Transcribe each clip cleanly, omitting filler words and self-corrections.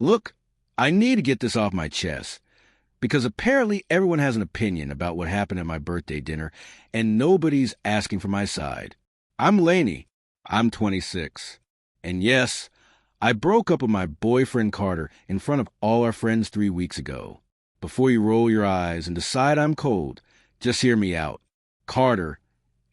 Look, I need to get this off my chest, because apparently everyone has an opinion about what happened at my birthday dinner, and nobody's asking for my side. I'm Laney. I'm 26. And yes, I broke up with my boyfriend Carter in front of all our friends 3 weeks ago. Before you roll your eyes and decide I'm cold, just hear me out. Carter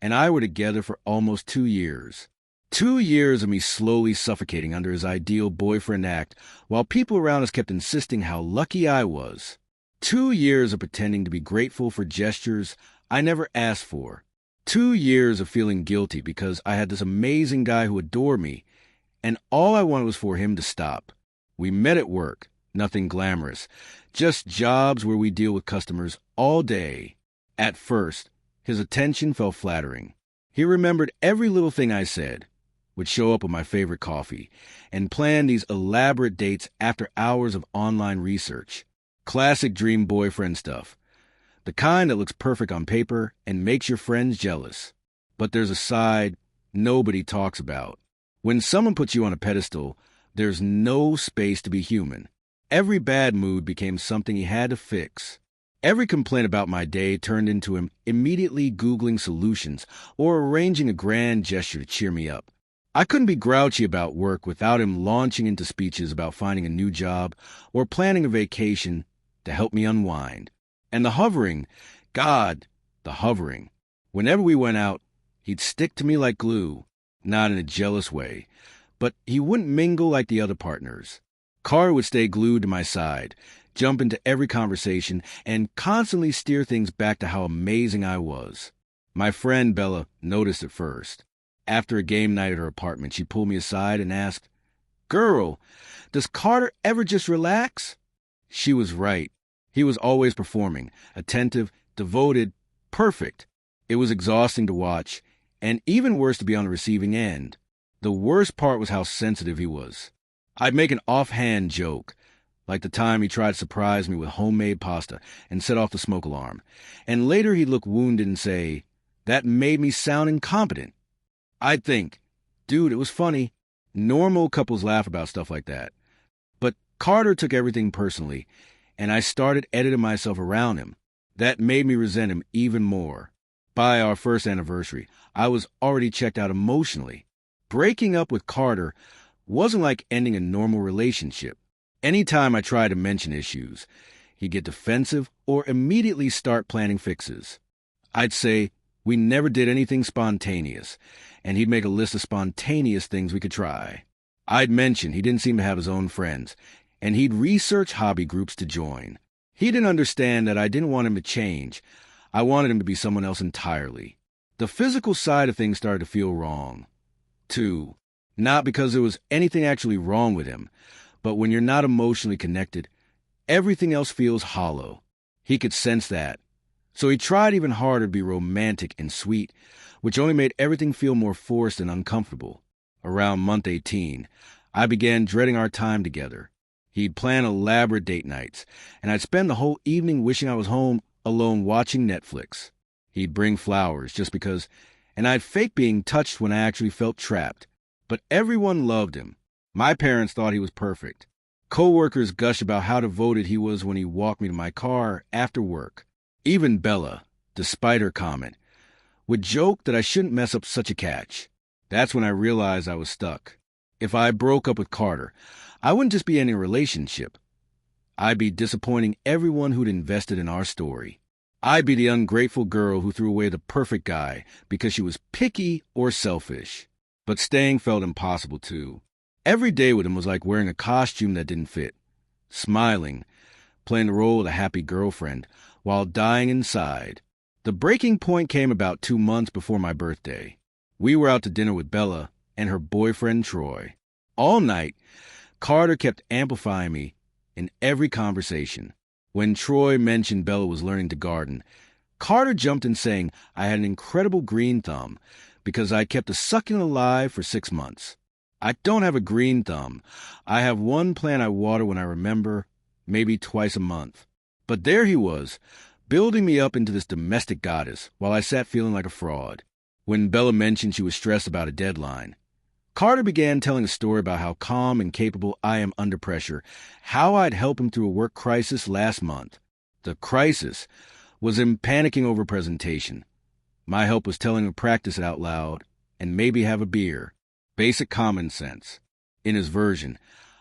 and I were together for almost 2 years. 2 years of me slowly suffocating under his ideal boyfriend act, while people around us kept insisting how lucky I was. 2 years of pretending to be grateful for gestures I never asked for. 2 years of feeling guilty because I had this amazing guy who adored me, and all I wanted was for him to stop. We met at work, nothing glamorous, just jobs where we deal with customers all day. At first, his attention felt flattering. He remembered every little thing I said, would show up with my favorite coffee, and plan these elaborate dates after hours of online research. Classic dream boyfriend stuff. The kind that looks perfect on paper and makes your friends jealous. But there's a side nobody talks about. When someone puts you on a pedestal, there's no space to be human. Every bad mood became something he had to fix. Every complaint about my day turned into him immediately Googling solutions or arranging a grand gesture to cheer me up. I couldn't be grouchy about work without him launching into speeches about finding a new job or planning a vacation to help me unwind. And the hovering, God, the hovering. Whenever we went out, he'd stick to me like glue, not in a jealous way, but he wouldn't mingle like the other partners. Carter would stay glued to my side, jump into every conversation, and constantly steer things back to how amazing I was. My friend Bella noticed at first. After a game night at her apartment, she pulled me aside and asked, "Girl, does Carter ever just relax?" She was right. He was always performing, attentive, devoted, perfect. It was exhausting to watch, and even worse to be on the receiving end. The worst part was how sensitive he was. I'd make an offhand joke, like the time he tried to surprise me with homemade pasta and set off the smoke alarm, and later he'd look wounded and say, "That made me sound incompetent." I'd think, dude, it was funny. Normal couples laugh about stuff like that. But Carter took everything personally, and I started editing myself around him. That made me resent him even more. By our first anniversary, I was already checked out emotionally. Breaking up with Carter wasn't like ending a normal relationship. Anytime I tried to mention issues, he'd get defensive or immediately start planning fixes. I'd say we never did anything spontaneous, and he'd make a list of spontaneous things we could try. I'd mention he didn't seem to have his own friends, and he'd research hobby groups to join. He didn't understand that I didn't want him to change. I wanted him to be someone else entirely. The physical side of things started to feel wrong. 2. Not because there was anything actually wrong with him, but when you're not emotionally connected, everything else feels hollow. He could sense that. So he tried even harder to be romantic and sweet, which only made everything feel more forced and uncomfortable. Around month 18, I began dreading our time together. He'd plan elaborate date nights, and I'd spend the whole evening wishing I was home alone watching Netflix. He'd bring flowers just because, and I'd fake being touched when I actually felt trapped. But everyone loved him. My parents thought he was perfect. Co-workers gushed about how devoted he was when he walked me to my car after work. Even Bella, despite her comment, would joke that I shouldn't mess up such a catch. That's when I realized I was stuck. If I broke up with Carter, I wouldn't just be ending a relationship. I'd be disappointing everyone who'd invested in our story. I'd be the ungrateful girl who threw away the perfect guy because she was picky or selfish. But staying felt impossible, too. Every day with him was like wearing a costume that didn't fit. Smiling, playing the role of the happy girlfriend, while dying inside. The breaking point came about 2 months before my birthday. We were out to dinner with Bella and her boyfriend Troy. All night, Carter kept amplifying me in every conversation. When Troy mentioned Bella was learning to garden, Carter jumped in saying I had an incredible green thumb because I kept a succulent alive for 6 months. I don't have a green thumb. I have one plant I water when I remember, maybe twice a month. But there he was, building me up into this domestic goddess while I sat feeling like a fraud. When Bella mentioned she was stressed about a deadline, Carter began telling a story about how calm and capable I am under pressure, how I'd help him through a work crisis last month. The crisis was him panicking over presentation. My help was telling him to practice it out loud and maybe have a beer. Basic common sense. In his version,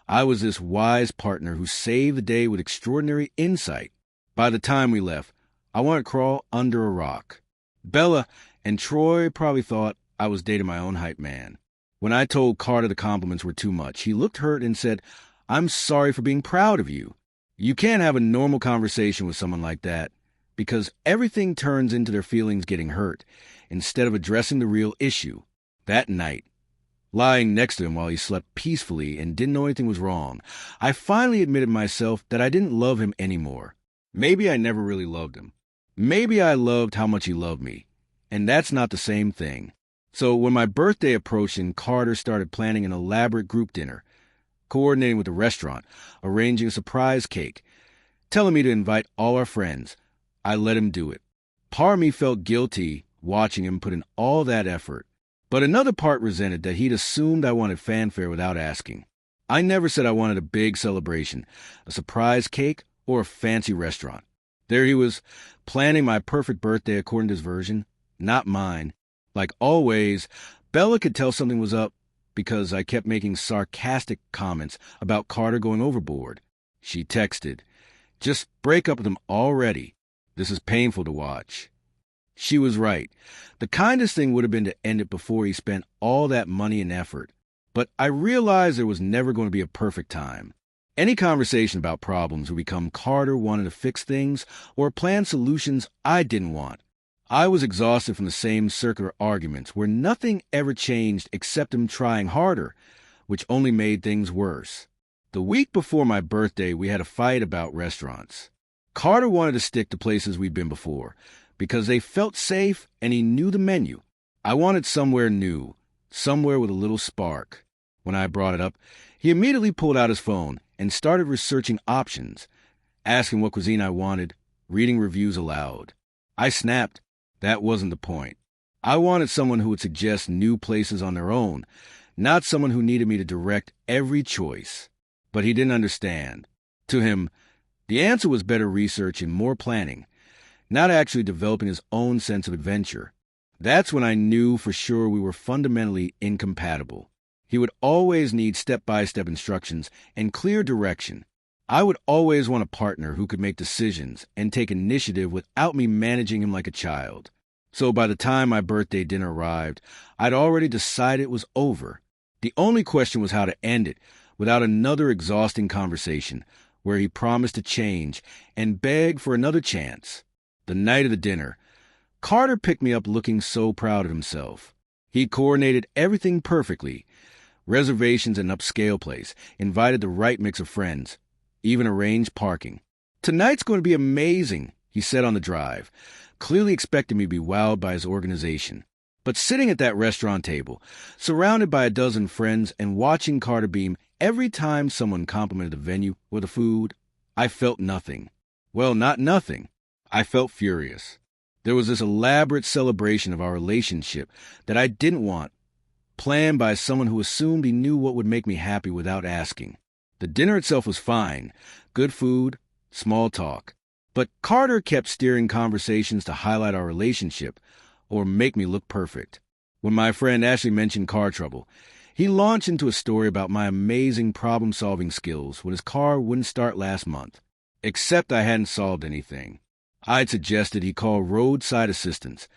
I was this wise partner who saved the day with extraordinary insight. By the time we left, I wanted to crawl under a rock. Bella and Troy probably thought I was dating my own hype man. When I told Carter the compliments were too much, he looked hurt and said, "I'm sorry for being proud of you." You can't have a normal conversation with someone like that because everything turns into their feelings getting hurt instead of addressing the real issue. That night, lying next to him while he slept peacefully and didn't know anything was wrong, I finally admitted myself that I didn't love him anymore. Maybe I never really loved him. Maybe I loved how much he loved me, and that's not the same thing. So when my birthday approached and Carter started planning an elaborate group dinner, coordinating with the restaurant, arranging a surprise cake, telling me to invite all our friends, I let him do it. Part of me felt guilty watching him put in all that effort, but another part resented that he'd assumed I wanted fanfare without asking. I never said I wanted a big celebration, a surprise cake, or a fancy restaurant. There he was, planning my perfect birthday according to his version, not mine. Like always, Bella could tell something was up because I kept making sarcastic comments about Carter going overboard. She texted, "Just break up with him already. This is painful to watch." She was right. The kindest thing would have been to end it before he spent all that money and effort. But I realized there was never going to be a perfect time. Any conversation about problems would become Carter wanting to fix things or plan solutions I didn't want. I was exhausted from the same circular arguments where nothing ever changed except him trying harder, which only made things worse. The week before my birthday, we had a fight about restaurants. Carter wanted to stick to places we'd been before because they felt safe and he knew the menu. I wanted somewhere new, somewhere with a little spark. When I brought it up, he immediately pulled out his phone and started researching options, asking what cuisine I wanted, reading reviews aloud. I snapped. That wasn't the point. I wanted someone who would suggest new places on their own, not someone who needed me to direct every choice. But he didn't understand. To him, the answer was better research and more planning, not actually developing his own sense of adventure. That's when I knew for sure we were fundamentally incompatible. He would always need step-by-step instructions and clear direction. I would always want a partner who could make decisions and take initiative without me managing him like a child. So by the time my birthday dinner arrived, I'd already decided it was over. The only question was how to end it without another exhausting conversation where he promised to change and beg for another chance. The night of the dinner, Carter picked me up looking so proud of himself. He coordinated everything perfectly. Reservations at an upscale place, invited the right mix of friends, even arranged parking. "Tonight's going to be amazing," he said on the drive, clearly expecting me to be wowed by his organization. But sitting at that restaurant table, surrounded by a dozen friends and watching Carter beam every time someone complimented the venue or the food, I felt nothing. Well, not nothing. I felt furious. There was this elaborate celebration of our relationship that I didn't want, planned by someone who assumed he knew what would make me happy without asking. The dinner itself was fine, good food, small talk. But Carter kept steering conversations to highlight our relationship or make me look perfect. When my friend Ashley mentioned car trouble, he launched into a story about my amazing problem-solving skills when his car wouldn't start last month. Except I hadn't solved anything. I'd suggested he call roadside assistance,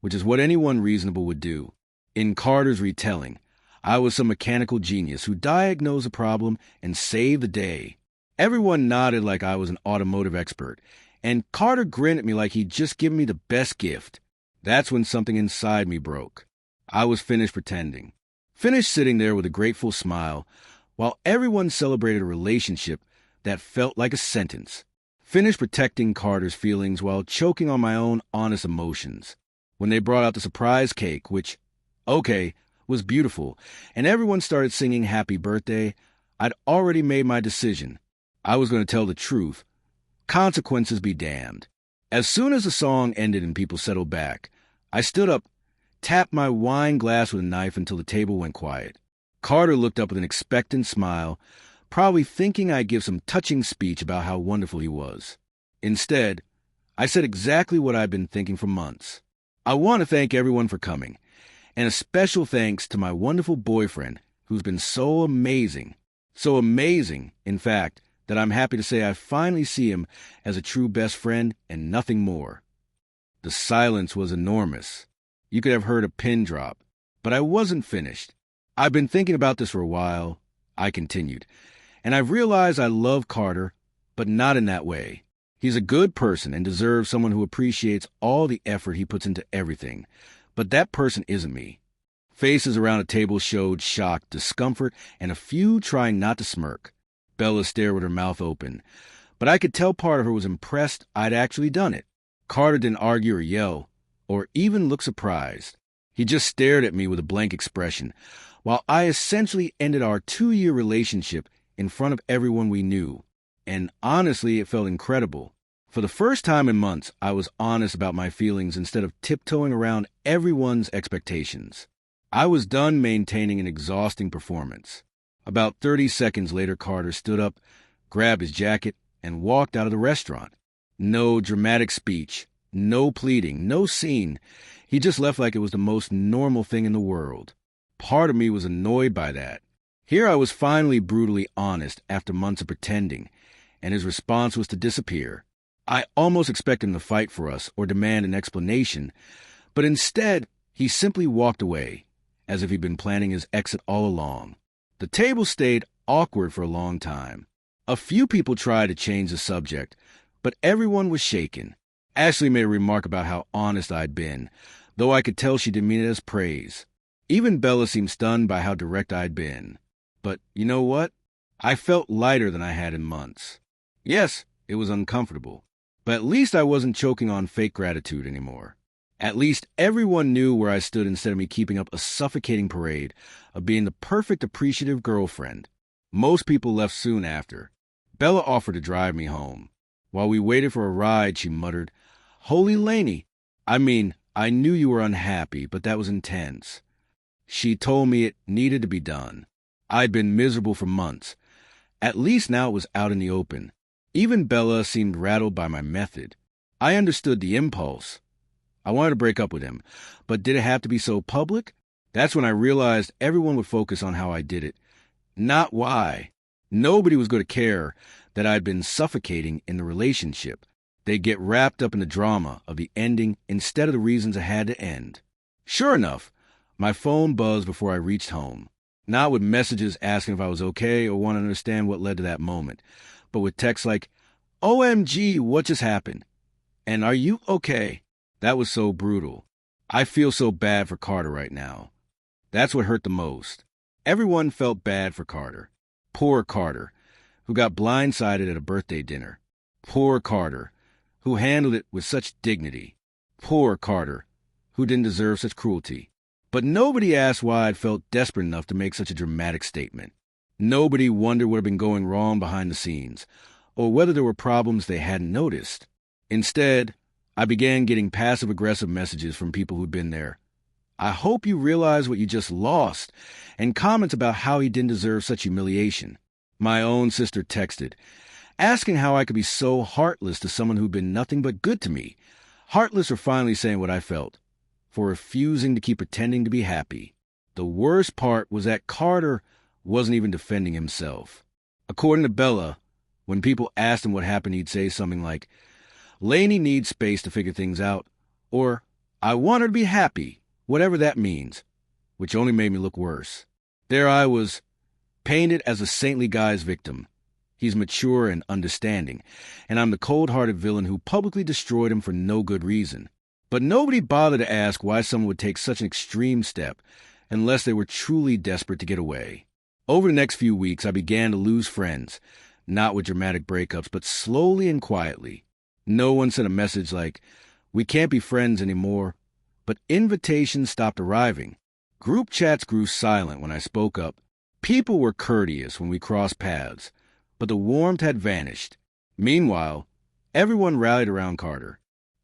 which is what anyone reasonable would do. In Carter's retelling, I was some mechanical genius who diagnosed a problem and saved the day. Everyone nodded like I was an automotive expert, and Carter grinned at me like he'd just given me the best gift. That's when something inside me broke. I was finished pretending. Finished sitting there with a grateful smile, while everyone celebrated a relationship that felt like a sentence. Finished protecting Carter's feelings while choking on my own honest emotions. When they brought out the surprise cake, which, was beautiful, and everyone started singing happy birthday, I'd already made my decision. I was going to tell the truth. Consequences be damned. As soon as the song ended and people settled back, I stood up, tapped my wine glass with a knife until the table went quiet. Carter looked up with an expectant smile, probably thinking I'd give some touching speech about how wonderful he was. Instead, I said exactly what I'd been thinking for months. I want to thank everyone for coming, and a special thanks to my wonderful boyfriend, who's been so amazing, in fact, that I'm happy to say I finally see him as a true best friend and nothing more. The silence was enormous. You could have heard a pin drop, but I wasn't finished. I've been thinking about this for a while, I continued, and I've realized I love Carter, but not in that way. He's a good person and deserves someone who appreciates all the effort he puts into everything, but that person isn't me. Faces around a table showed shock, discomfort, and a few trying not to smirk. Bella stared with her mouth open, but I could tell part of her was impressed I'd actually done it. Carter didn't argue or yell, or even look surprised. He just stared at me with a blank expression, while I essentially ended our 2-year relationship in front of everyone we knew. And honestly, it felt incredible. For the first time in months, I was honest about my feelings instead of tiptoeing around everyone's expectations. I was done maintaining an exhausting performance. About 30 seconds later, Carter stood up, grabbed his jacket, and walked out of the restaurant. No dramatic speech, no pleading, no scene. He just left like it was the most normal thing in the world. Part of me was annoyed by that. Here I was finally brutally honest after months of pretending, and his response was to disappear. I almost expected him to fight for us or demand an explanation, but instead, he simply walked away, as if he'd been planning his exit all along. The table stayed awkward for a long time. A few people tried to change the subject, but everyone was shaken. Ashley made a remark about how honest I'd been, though I could tell she didn't mean it as praise. Even Bella seemed stunned by how direct I'd been. But you know what? I felt lighter than I had in months. Yes, it was uncomfortable, but at least I wasn't choking on fake gratitude anymore. At least everyone knew where I stood instead of me keeping up a suffocating parade of being the perfect appreciative girlfriend. Most people left soon after. Bella offered to drive me home. While we waited for a ride, she muttered, "Holy Laney, I knew you were unhappy, but that was intense." She told me it needed to be done. I'd been miserable for months. At least now it was out in the open. Even Bella seemed rattled by my method. I understood the impulse. I wanted to break up with him, but did it have to be so public? That's when I realized everyone would focus on how I did it, not why. Nobody was going to care that I'd been suffocating in the relationship. They'd get wrapped up in the drama of the ending instead of the reasons it had to end. Sure enough, my phone buzzed before I reached home. Not with messages asking if I was okay or want to understand what led to that moment, but with texts like, "OMG, what just happened?" and "Are you okay?" That was so brutal. I feel so bad for Carter right now. That's what hurt the most. Everyone felt bad for Carter. Poor Carter, who got blindsided at a birthday dinner. Poor Carter, who handled it with such dignity. Poor Carter, who didn't deserve such cruelty. But nobody asked why I'd felt desperate enough to make such a dramatic statement. Nobody wondered what had been going wrong behind the scenes, or whether there were problems they hadn't noticed. Instead, I began getting passive-aggressive messages from people who'd been there. "I hope you realize what you just lost," and comments about how he didn't deserve such humiliation. My own sister texted, asking how I could be so heartless to someone who'd been nothing but good to me. Heartless for finally saying what I felt, for refusing to keep pretending to be happy. The worst part was that Carter wasn't even defending himself. According to Bella, when people asked him what happened, he'd say something like, "Laney needs space to figure things out," or "I want her to be happy," whatever that means, which only made me look worse. There I was, painted as a saintly guy's victim. He's mature and understanding, and I'm the cold-hearted villain who publicly destroyed him for no good reason. But nobody bothered to ask why someone would take such an extreme step unless they were truly desperate to get away. Over the next few weeks, I began to lose friends, not with dramatic breakups, but slowly and quietly. No one sent a message like, "We can't be friends anymore," but invitations stopped arriving. Group chats grew silent when I spoke up. People were courteous when we crossed paths, but the warmth had vanished. Meanwhile, everyone rallied around Carter.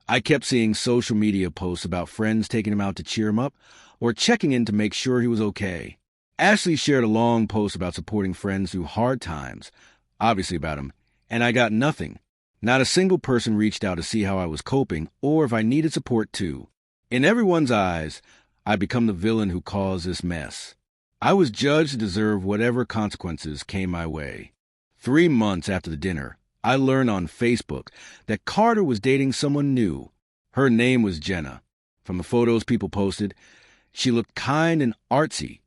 I kept seeing social media posts about friends taking him out to cheer him up or checking in to make sure he was okay. Ashley shared a long post about supporting friends through hard times, obviously about him, and I got nothing. Not a single person reached out to see how I was coping or if I needed support too. In everyone's eyes, I'd become the villain who caused this mess. I was judged to deserve whatever consequences came my way. 3 months after the dinner, I learned on Facebook that Carter was dating someone new. Her name was Jenna. From the photos people posted, she looked kind and artsy,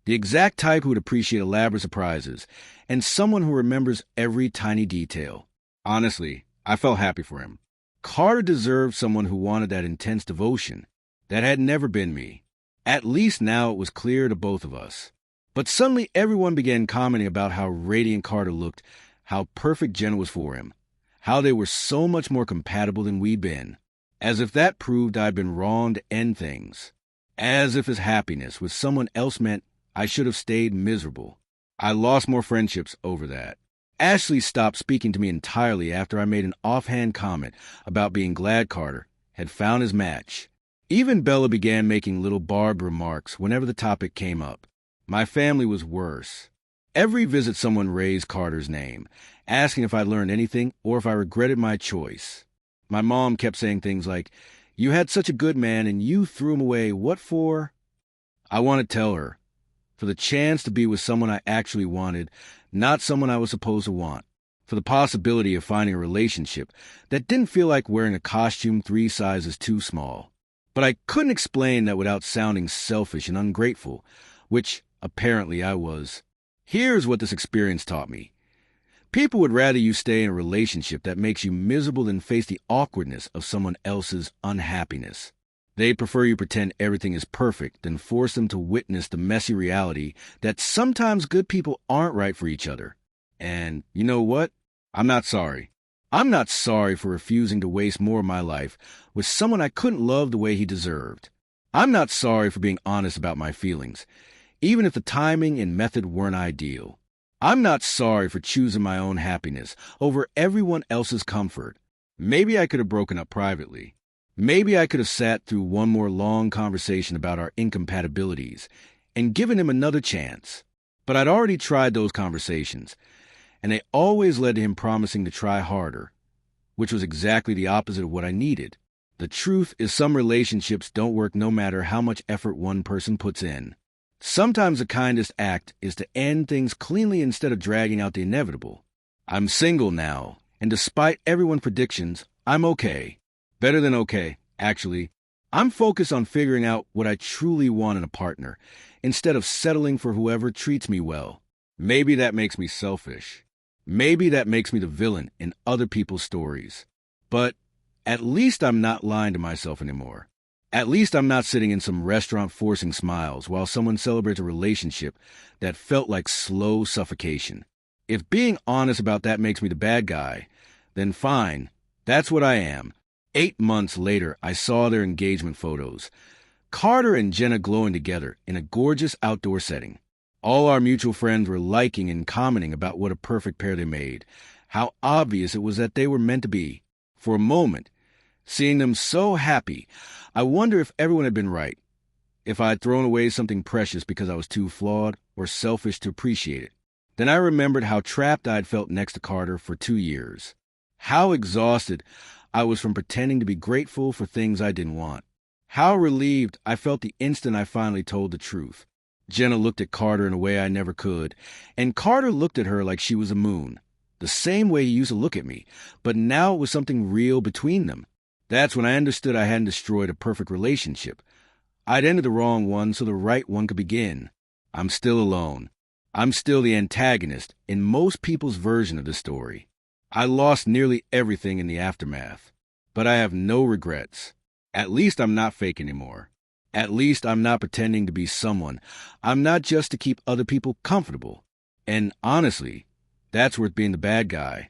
the exact type who would appreciate elaborate surprises, and someone who remembers every tiny detail. Honestly, I felt happy for him. Carter deserved someone who wanted that intense devotion. That had never been me. At least now it was clear to both of us. But suddenly everyone began commenting about how radiant Carter looked, how perfect Jenna was for him, how they were so much more compatible than we'd been. As if that proved I'd been wrong to end things. As if his happiness with someone else meant I should have stayed miserable. I lost more friendships over that. Ashley stopped speaking to me entirely after I made an offhand comment about being glad Carter had found his match. Even Bella began making little barbed remarks whenever the topic came up. My family was worse. Every visit someone raised Carter's name, asking if I learned anything or if I regretted my choice. My mom kept saying things like, "You had such a good man and you threw him away. What for?" I want to tell her, for the chance to be with someone I actually wanted, not someone I was supposed to want. For the possibility of finding a relationship that didn't feel like wearing a costume 3 sizes too small. But I couldn't explain that without sounding selfish and ungrateful, which apparently I was. Here's what this experience taught me. People would rather you stay in a relationship that makes you miserable than face the awkwardness of someone else's unhappiness. They'd prefer you pretend everything is perfect than force them to witness the messy reality that sometimes good people aren't right for each other. And you know what? I'm not sorry. I'm not sorry for refusing to waste more of my life with someone I couldn't love the way he deserved. I'm not sorry for being honest about my feelings, even if the timing and method weren't ideal. I'm not sorry for choosing my own happiness over everyone else's comfort. Maybe I could have broken up privately. Maybe I could have sat through one more long conversation about our incompatibilities and given him another chance. But I'd already tried those conversations, and they always led to him promising to try harder, which was exactly the opposite of what I needed. The truth is some relationships don't work no matter how much effort one person puts in. Sometimes the kindest act is to end things cleanly instead of dragging out the inevitable. I'm single now, and despite everyone's predictions, I'm okay. Better than okay, actually. I'm focused on figuring out what I truly want in a partner, instead of settling for whoever treats me well. Maybe that makes me selfish. Maybe that makes me the villain in other people's stories. But at least I'm not lying to myself anymore. At least I'm not sitting in some restaurant forcing smiles while someone celebrates a relationship that felt like slow suffocation. If being honest about that makes me the bad guy, then fine, that's what I am. 8 months later, I saw their engagement photos. Carter and Jenna glowing together in a gorgeous outdoor setting. All our mutual friends were liking and commenting about what a perfect pair they made, how obvious it was that they were meant to be. For a moment, seeing them so happy, I wonder if everyone had been right, if I had thrown away something precious because I was too flawed or selfish to appreciate it. Then I remembered how trapped I had felt next to Carter for 2 years, how exhausted I was from pretending to be grateful for things I didn't want, how relieved I felt the instant I finally told the truth. Jenna looked at Carter in a way I never could, and Carter looked at her like she was a moon, the same way he used to look at me, but now it was something real between them. That's when I understood I hadn't destroyed a perfect relationship. I'd ended the wrong one so the right one could begin. I'm still alone. I'm still the antagonist in most people's version of the story. I lost nearly everything in the aftermath, but I have no regrets. At least I'm not fake anymore. At least I'm not pretending to be someone. I'm not just to keep other people comfortable. And honestly, that's worth being the bad guy.